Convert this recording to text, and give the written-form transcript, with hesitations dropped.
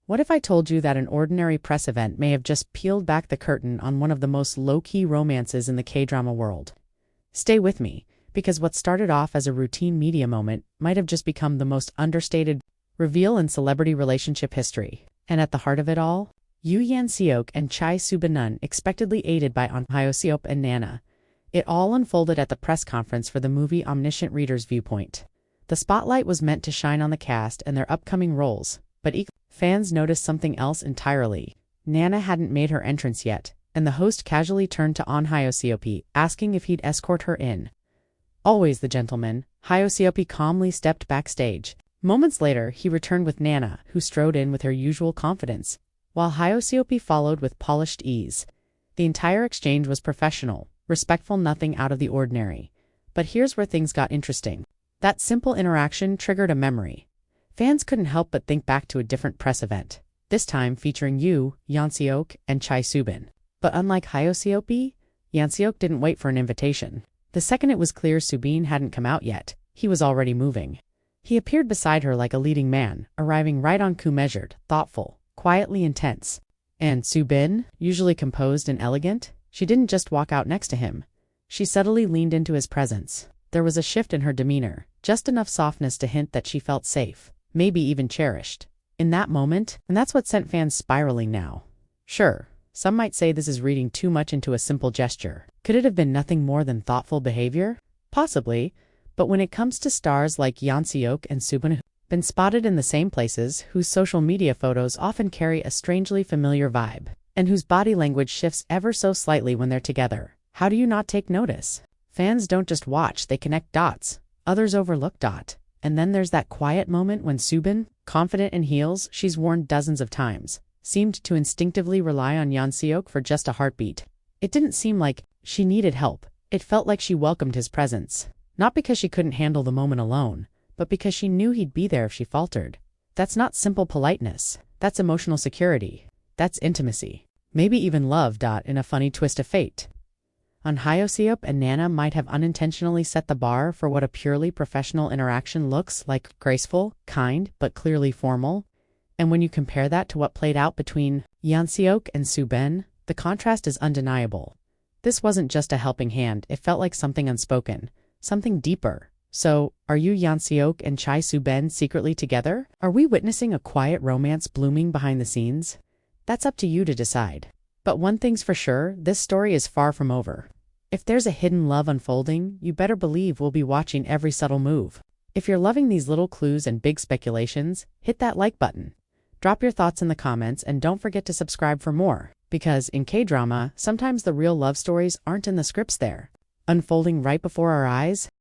What if I told you that an ordinary press event may have just peeled back the curtain on one of the most low-key romances in the K-drama world? Stay with me, because what started off as a routine media moment might have just become the most understated reveal in celebrity relationship history. And at the heart of it all, Yoo Yeon-seok and Chae Soo-bin, unexpectedly aided by Ahn Hyo-seop and Nana. It all unfolded at the press conference for the movie Omniscient Reader's Viewpoint. The spotlight was meant to shine on the cast and their upcoming roles, but fans noticed something else entirely. Nana hadn't made her entrance yet, and the host casually turned to Ahn Hyo-seop, asking if he'd escort her in. Always the gentleman, Hyo-seop calmly stepped backstage. Moments later, he returned with Nana, who strode in with her usual confidence, while Hyo-seop followed with polished ease. The entire exchange was professional, respectful, nothing out of the ordinary. But here's where things got interesting. That simple interaction triggered a memory. Fans couldn't help but think back to a different press event, this time featuring Yoo Yeon-seok and Chae Soo-bin. But unlike Hyo-seop, Yeon-seok didn't wait for an invitation. The second it was clear Soo-bin hadn't come out yet, he was already moving. He appeared beside her like a leading man, arriving right on cue, measured, thoughtful, quietly intense. And Soo-bin, usually composed and elegant, she didn't just walk out next to him. She subtly leaned into his presence. There was a shift in her demeanor, just enough softness to hint that she felt safe, maybe even cherished. In that moment, and that's what sent fans spiraling now. Sure, some might say this is reading too much into a simple gesture. Could it have been nothing more than thoughtful behavior? Possibly, but when it comes to stars like Yeon-seok and Soo-bin, who've been spotted in the same places, whose social media photos often carry a strangely familiar vibe, and whose body language shifts ever so slightly when they're together, how do you not take notice? Fans don't just watch, they connect dots. Others overlook dot. And then there's that quiet moment when Soo-bin, confident in heels she's worn dozens of times, seemed to instinctively rely on Yeon-seok for just a heartbeat. It didn't seem like she needed help. It felt like she welcomed his presence. Not because she couldn't handle the moment alone, but because she knew he'd be there if she faltered. That's not simple politeness. That's emotional security. That's intimacy. Maybe even love. In a funny twist of fate, Ahn Hyo-seop and Nana might have unintentionally set the bar for what a purely professional interaction looks like: graceful, kind, but clearly formal. And when you compare that to what played out between Yeon-seok and Soo-bin, the contrast is undeniable. This wasn't just a helping hand, it felt like something unspoken, something deeper. So, are Yoo Yeon-seok and Chae Soo-bin secretly together? Are we witnessing a quiet romance blooming behind the scenes? That's up to you to decide. But one thing's for sure, this story is far from over. If there's a hidden love unfolding, you better believe we'll be watching every subtle move. If you're loving these little clues and big speculations, hit that like button. Drop your thoughts in the comments and don't forget to subscribe for more. Because in K-drama, sometimes the real love stories aren't in the scripts, they're unfolding right before our eyes.